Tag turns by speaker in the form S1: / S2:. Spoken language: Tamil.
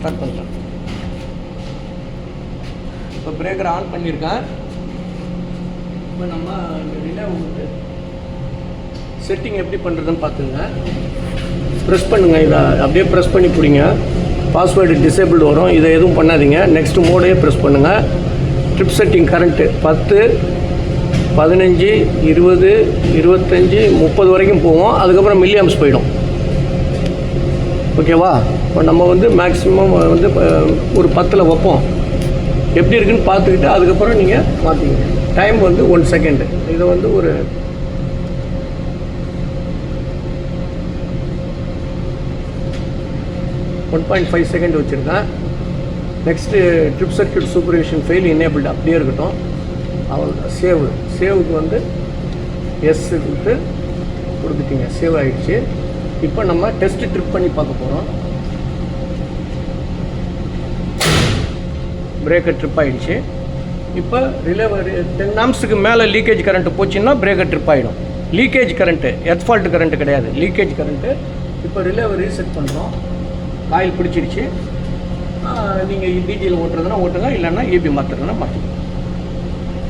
S1: ஸ்டார்ட் பண்ணுறேன். இப்போ பிரேக்கர் ஆன் பண்ணியிருக்கேன். இப்போ நம்ம இந்த ரிலே வந்து செட்டிங் எப்படி பண்ணுறதுன்னு பார்த்துங்க. ப்ரெஸ் பண்ணுங்கள், இதை அப்படியே ப்ரெஸ் பண்ணி பிடிங்க. பாஸ்வேர்டு டிசேபிள்டு வரும், இதை எதுவும் பண்ணாதீங்க. நெக்ஸ்ட் மோடையே ப்ரெஸ் பண்ணுங்கள். ட்ரிப் செட்டிங் கரண்ட்டு 10, 15, 20, 25, 30 வரைக்கும் போவோம். அதுக்கப்புறம் மில்லியம்ஸ் போயிடும். ஓகேவா? இப்போ நம்ம வந்து மேக்ஸிமம் வந்து ஒரு 10 வைப்போம். எப்படி இருக்குன்னு பார்த்துக்கிட்டு அதுக்கப்புறம் நீங்கள் மாற்றிங்க. டைம் வந்து 1 செகண்டு. இதை வந்து ஒரு 1.5 செகண்ட் வச்சுருக்கேன். Next trip circuit supervision fail enabled அப்படியே இருக்கட்டும். அவள் சேவுக்கு வந்து எஸ் கொடுத்துட்டீங்க, சேவ் ஆகிடுச்சு. இப்போ நம்ம டெஸ்ட்டு ட்ரிப் பண்ணி பார்க்க போகிறோம். பிரேக்கர் ட்ரிப் ஆகிடுச்சு. இப்போ ரிலே 10 ஆம்ப்ஸுக்கு மேலே லீக்கேஜ் கரண்ட்டு போச்சுன்னா பிரேக்கர் ட்ரிப் ஆகிடும். Leakage current, earth fault current கிடையாது, லீக்கேஜ் கரண்ட்டு. இப்போ ரிலேவை ரீசெட் பண்ணுறோம். காயில் பிடிச்சிடுச்சு. நீங்கள் டிஜியில் ஓட்டுறதுனா ஓட்டுங்க, இல்லைன்னா ஏபி மாற்றுறதுனா மாற்றிக்கலாம்.